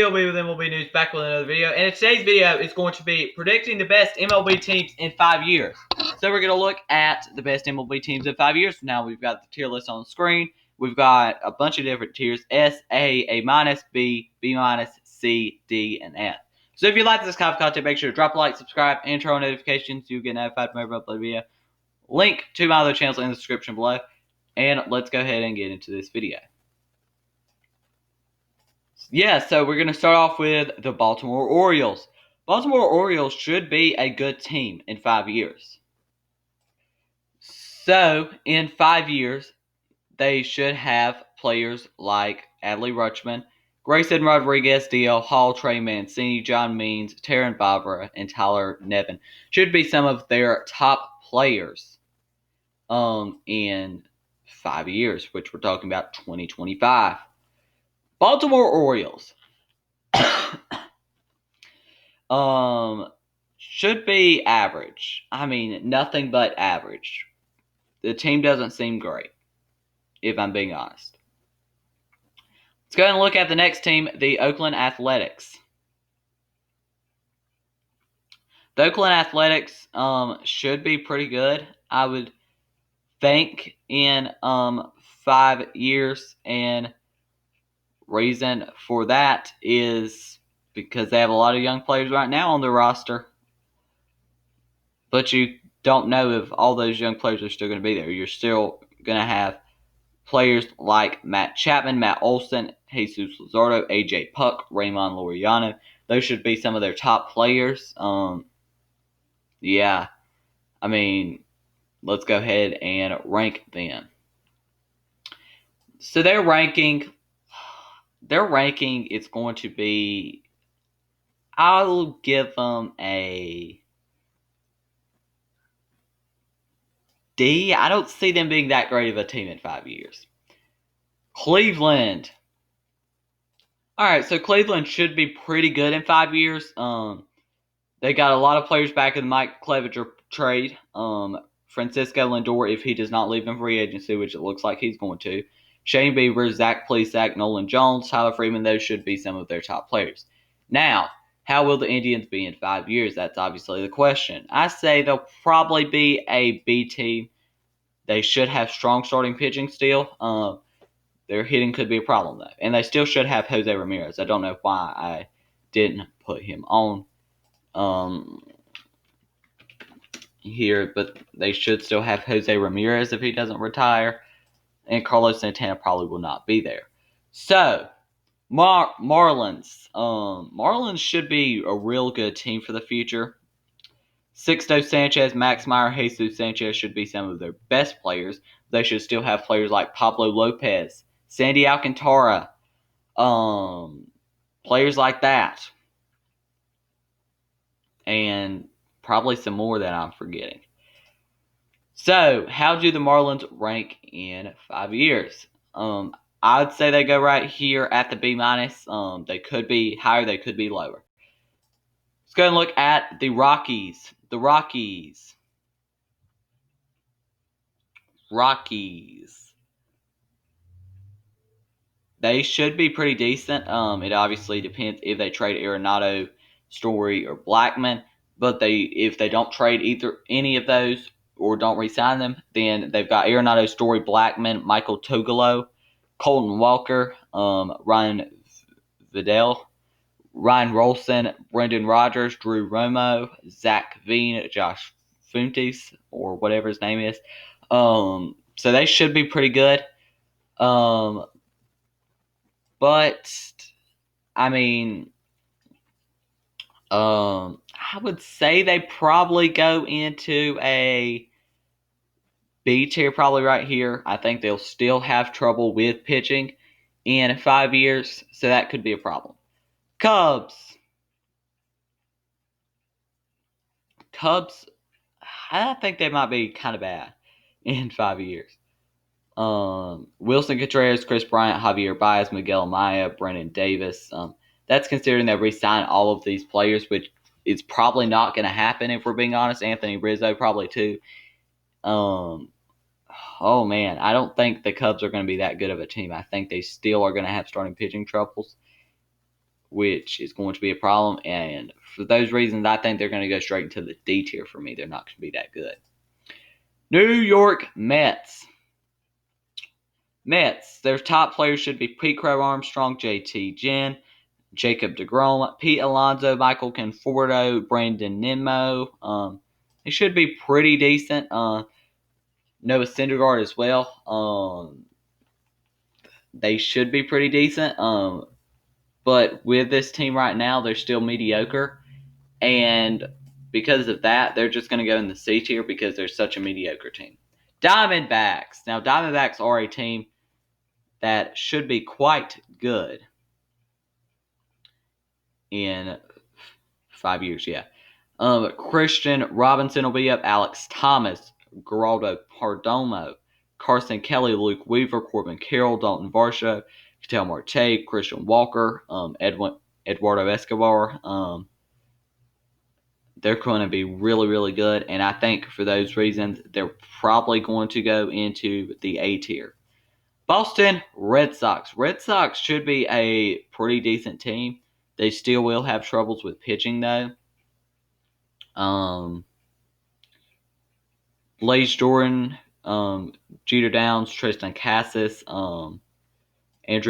MLB with MLB News back with another video, and today's video is going to be predicting the best MLB teams in 5 years. So we're going to look at the best MLB teams in 5 years. Now we've got the tier list on the screen. We've got a bunch of different tiers: S, A minus, B, B minus, C, D, and F. So if you like this kind of content, make sure to drop a like, subscribe, and turn on notifications so you get notified whenever I upload a video. Link to my other channels in the description below. And let's go ahead and get into this video. Yeah, so we're going to start off with the Baltimore Orioles. Baltimore Orioles should be a good team in 5 years. So, in 5 years, they should have players like Adley Rutschman, Grayson Rodriguez, D.L. Hall, Trey Mancini, John Means, Taron Barbara, and Tyler Nevin. Should be some of their top players in 5 years, which we're talking about 2025. Baltimore Orioles. Should be average. I mean, nothing but average. The team doesn't seem great, if I'm being honest. Let's go ahead and look at the next team, the Oakland Athletics. The Oakland Athletics should be pretty good, I would think, in 5 years, and reason for that is because they have a lot of young players right now on their roster. But you don't know if all those young players are still going to be there. You're still going to have players like Matt Chapman, Matt Olson, Jesus Luzardo, AJ Puck, Raymond Laureano. Those should be some of their top players. Yeah, I mean, let's go ahead and rank them. So their ranking is going to be, I'll give them a D. I don't see them being that great of a team in 5 years. Cleveland. Alright, so Cleveland should be pretty good in 5 years. They got a lot of players back in the Mike Clevenger trade. Francisco Lindor, if he does not leave in free agency, which it looks like he's going to. Shane Bieber, Zach Plesac, Nolan Jones, Tyler Freeman, those should be some of their top players. Now, how will the Indians be in 5 years? That's obviously the question. I say they'll probably be a B team. They should have strong starting pitching still. Their hitting could be a problem, though. And they still should have Jose Ramirez. I don't know why I didn't put him on here, but they should still have Jose Ramirez if he doesn't retire. And Carlos Santana probably will not be there. So, Marlins. Marlins should be a real good team for the future. Sixto Sanchez, Max Meyer, Jesus Sanchez should be some of their best players. They should still have players like Pablo Lopez, Sandy Alcantara, players like that. And probably some more that I'm forgetting. So, how do the Marlins rank in 5 years? I would say they go right here at the B minus. They could be higher, they could be lower. Let's go and look at the Rockies. The Rockies. They should be pretty decent. It obviously depends if they trade Arenado, Story, or Blackman. But if they don't trade any of those or don't re-sign them, then they've got Arenado, Story, Blackman, Michael Togolo, Colton Walker, Ryan Vidal, Ryan Rolson, Brendan Rodgers, Drew Romo, Zach Veen, Josh Fuentes, or whatever his name is. So they should be pretty good. But, I mean, I would say they probably go into a B tier probably right here. I think they'll still have trouble with pitching in 5 years, so that could be a problem. Cubs, I think they might be kind of bad in 5 years. Wilson Contreras, Chris Bryant, Javier Baez, Miguel Amaya, Brennan Davis. That's considering they re-sign all of these players, which is probably not going to happen if we're being honest. Anthony Rizzo probably too. Oh man, I don't think the Cubs are going to be that good of a team. I think they still are going to have starting pitching troubles. which is going to be a problem. And for those reasons, I think they're going to go straight into the D tier for me. They're not going to be that good. New York Mets. Their top players should be Pete Crow Armstrong, JT Ginn, Jacob deGrom, Pete Alonso, Michael Conforto, Brandon Nimmo. They should be pretty decent. Noah Syndergaard as well. They should be pretty decent. But with this team right now, they're still mediocre. And because of that, they're just going to go in the C tier because they're such a mediocre team. Diamondbacks. Now, Diamondbacks are a team that should be quite good in 5 years, yeah. Christian Robinson will be up. Alex Thomas, Geraldo Perdomo, Carson Kelly, Luke Weaver, Corbin Carroll, Dalton Varsho, Ketel Marte, Christian Walker, Eduardo Escobar. They're going to be really, really good. And I think for those reasons, they're probably going to go into the A tier. Boston Red Sox. Red Sox should be a pretty decent team. They still will have troubles with pitching, though. Blaze Jordan, Jeter Downs, Tristan Cassis, Andrew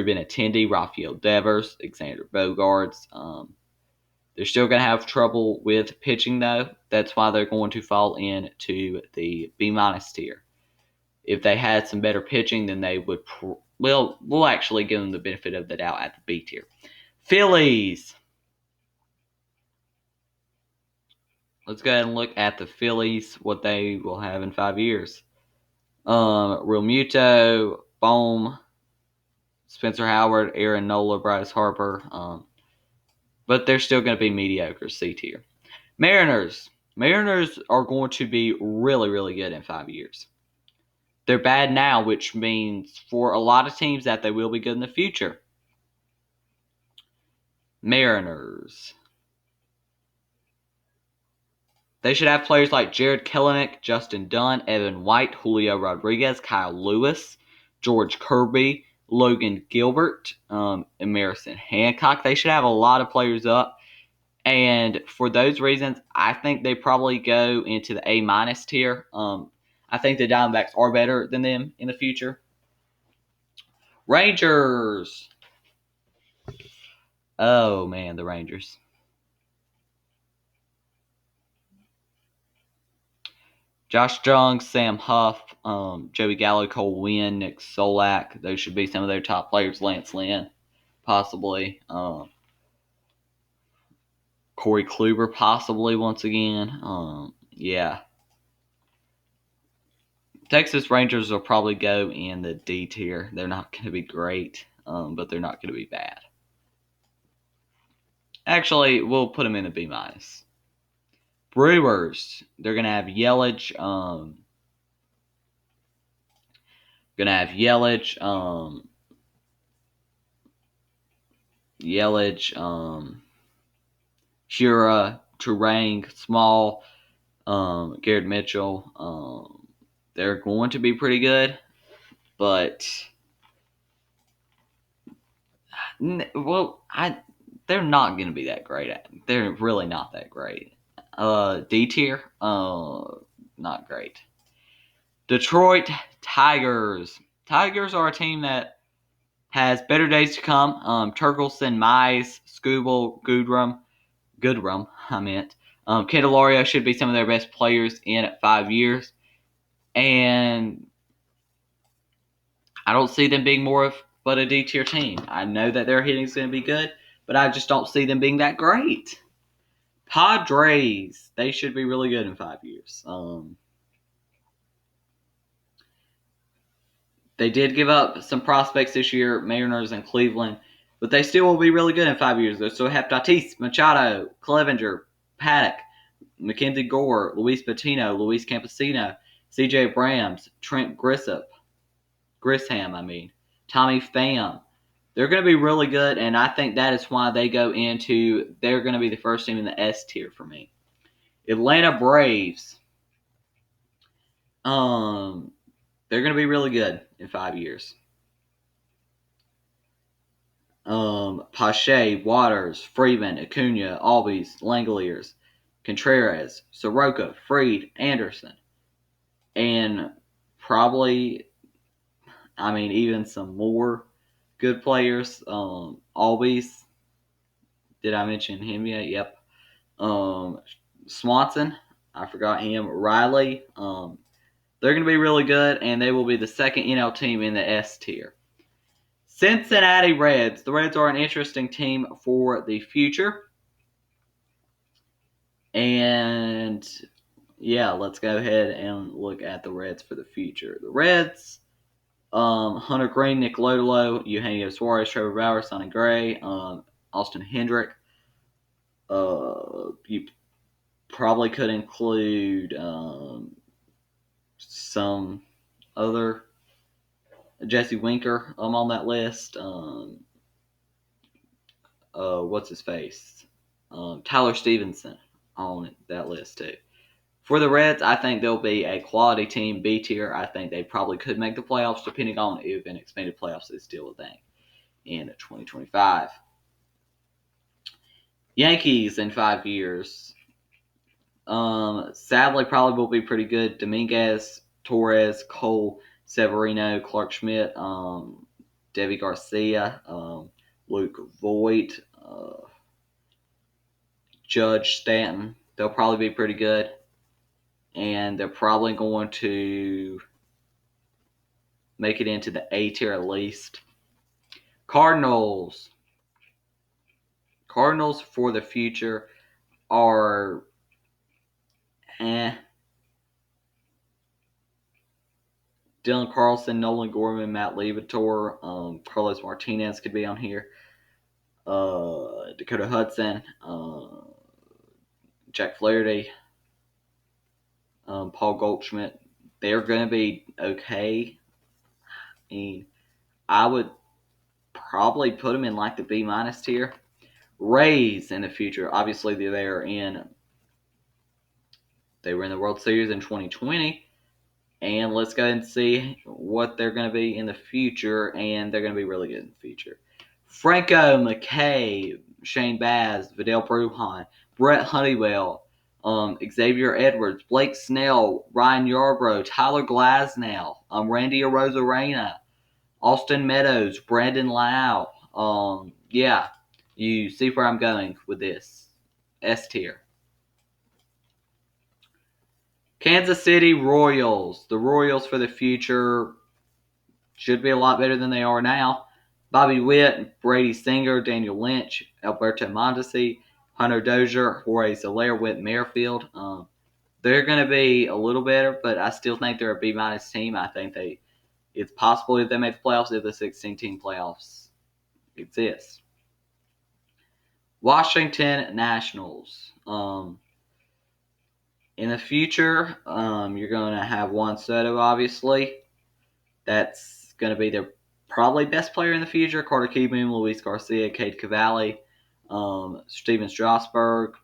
Benintendi, Rafael Devers, Xander Bogaerts. They're still going to have trouble with pitching, though. That's why they're going to fall into the B- tier. If they had some better pitching, then they would. We'll actually give them the benefit of the doubt at the B tier. Phillies. Let's go ahead and look at the Phillies, what they will have in 5 years. Real Muto, Bohm, Spencer Howard, Aaron Nola, Bryce Harper. But they're still going to be mediocre, C tier. Mariners. Mariners are going to be really, really good in 5 years. They're bad now, which means for a lot of teams that they will be good in the future. Mariners. They should have players like Jared Kelenic, Justin Dunn, Evan White, Julio Rodriguez, Kyle Lewis, George Kirby, Logan Gilbert, Emerson Hancock. They should have a lot of players up. And for those reasons, I think they probably go into the A- tier. I think the Diamondbacks are better than them in the future. Rangers. Oh, man, the Rangers. Josh Jung, Sam Huff, Joey Gallo, Cole Winn, Nick Solak. Those should be some of their top players. Lance Lynn, possibly. Corey Kluber, possibly once again. Yeah. Texas Rangers will probably go in the D tier. They're not going to be great, but they're not going to be bad. Actually, we'll put them in the B-. Brewers, they're going to have Yelich. Shura, Turang, Small, Garrett Mitchell. They're going to be pretty good, but they're not going to be that great. They're really not that great. D tier, not great. Detroit Tigers. Tigers are a team that has better days to come. Turkelson, Mize, Skubal, Goodrum, I meant. Candelario should be some of their best players in 5 years. And I don't see them being more of but a D tier team. I know that their hitting is going to be good, but I just don't see them being that great. Padres, they should be really good in 5 years. They did give up some prospects this year, Mariners and Cleveland, but they still will be really good in 5 years. They still have Tatis, Machado, Clevenger, Paddock, Mackenzie Gore, Luis Patino, Luis Campesino, C.J. Brams, Trent Grisham, Tommy Pham. They're going to be really good, and I think that is why they're going to be the first team in the S tier for me. Atlanta Braves. They're going to be really good in 5 years. Pache, Waters, Freeman, Acuna, Albies, Langoliers, Contreras, Soroka, Freed, Anderson, and probably, even some more good players. Albies, did I mention him yet? Yep. Um, Swanson, I forgot him. Riley, they're going to be really good, and they will be the second NL team in the S tier. Cincinnati Reds. The Reds are an interesting team for the future. And yeah, let's go ahead and look at the Reds for the future. The Reds, Hunter Green, Nick Lodolo, Eugenio Suarez, Trevor Bauer, Sonny Gray, Austin Hendrick. You probably could include some other Jesse Winker on that list. What's his face? Tyler Stevenson on that list too. For the Reds, I think they'll be a quality team, B tier. I think they probably could make the playoffs, depending on if an expanded playoffs is still a thing in 2025. Yankees in 5 years. Sadly, probably will be pretty good. Dominguez, Torres, Cole, Severino, Clark Schmidt, Debbie Garcia, Luke Voigt, Judge Stanton. They'll probably be pretty good. And they're probably going to make it into the A tier at least. Cardinals. Cardinals for the future are Dylan Carlson, Nolan Gorman, Matt Levator, Carlos Martinez could be on here. Dakota Hudson, Jack Flaherty, Paul Goldschmidt. They're going to be okay. I would probably put them in like the B minus tier. Rays in the future. Obviously, they were in the World Series in 2020. And let's go and see what they're going to be in the future. And they're going to be really good in the future. Franco McKay, Shane Baz, Vidal Brujan, Brett Honeywell, Xavier Edwards, Blake Snell, Ryan Yarbrough, Tyler Glasnow, Randy Arozarena, Austin Meadows, Brandon Lau. Yeah, you see where I'm going with this. S tier. Kansas City Royals. The Royals for the future should be a lot better than they are now. Bobby Witt, Brady Singer, Daniel Lynch, Alberto Mondesi, Hunter Dozier, Jorge Soler, Whit Merrifield. They're going to be a little better, but I still think they're a B minus team. I think it's possible if they make the playoffs, if the 16-team playoffs exist. Washington Nationals. In the future, you're going to have Juan Soto, obviously. That's going to be their probably best player in the future. Carter Kieboom, Luis Garcia, Cade Cavalli, Steven Strasburg,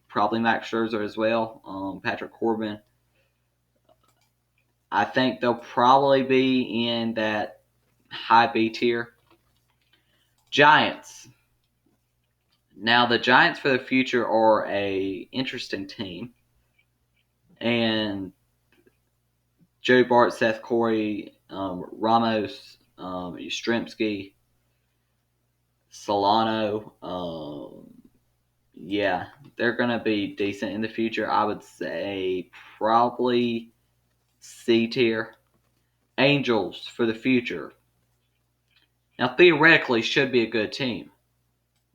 probably Max Scherzer as well, Patrick Corbin. I think they'll probably be in that high B tier. Giants. Now, the Giants for the future are a interesting team. And Joe Bart, Seth Corey, Ramos, Yastrzemski, Solano. Yeah, they're going to be decent in the future. I would say probably C tier. Angels for the future. Now, theoretically, should be a good team.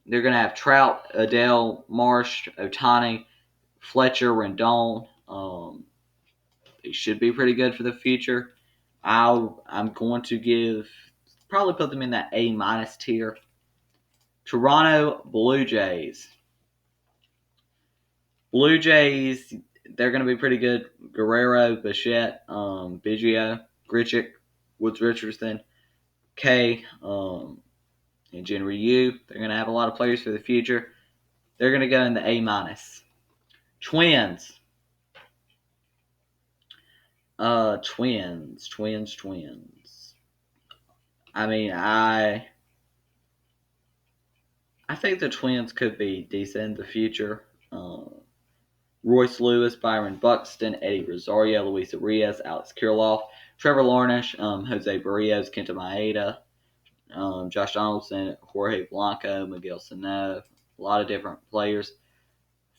They're going to have Trout, Adele, Marsh, Otani, Fletcher, Rendon. They should be pretty good for the future. I'm going to probably put them in that A minus tier. Toronto Blue Jays. Blue Jays, they're going to be pretty good. Guerrero, Bichette, Biggio, Grichuk, Woods Richardson, K, and Jin Ryu. They're going to have a lot of players for the future. They're going to go in the A minus. Twins. Twins. I I think the Twins could be decent in the future. Royce Lewis, Byron Buxton, Eddie Rosario, Luis Arias, Alex Kirilloff, Trevor Lawrence, Jose Barrios, Kenta Maeda, Josh Donaldson, Jorge Blanco, Miguel Sano, a lot of different players.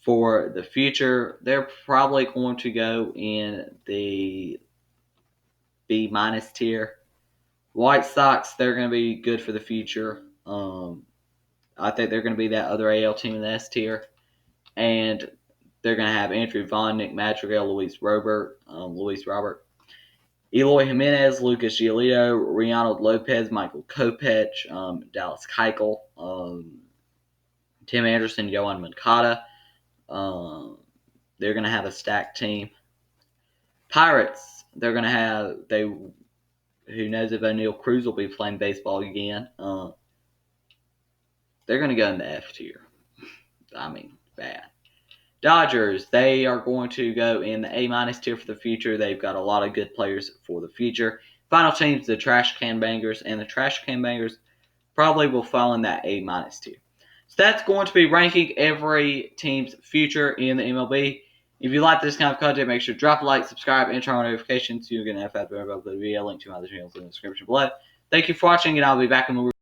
For the future, they're probably going to go in the B minus tier. White Sox, they're going to be good for the future. I think they're going to be that other AL team in the S tier. And they're going to have Andrew Vaughn, Nick Madrigal, Luis Robert, Eloy Jimenez, Lucas Giolito, Reynaldo Lopez, Michael Kopech, Dallas Keuchel, Tim Anderson, Yohan Moncada. They're going to have a stacked team. Pirates, they're going to have who knows if O'Neal Cruz will be playing baseball again. They're going to go in the F tier. I mean, bad. Dodgers, they are going to go in the A minus tier for the future. They've got a lot of good players for the future. Final teams, the Trash Can Bangers, and the Trash Can Bangers probably will fall in that A minus tier. So that's going to be ranking every team's future in the MLB. If you like this kind of content, make sure to drop a like, subscribe, and turn on notifications so you're going to have the video. Link to my other channels in the description below. Thank you for watching, and I'll be back in the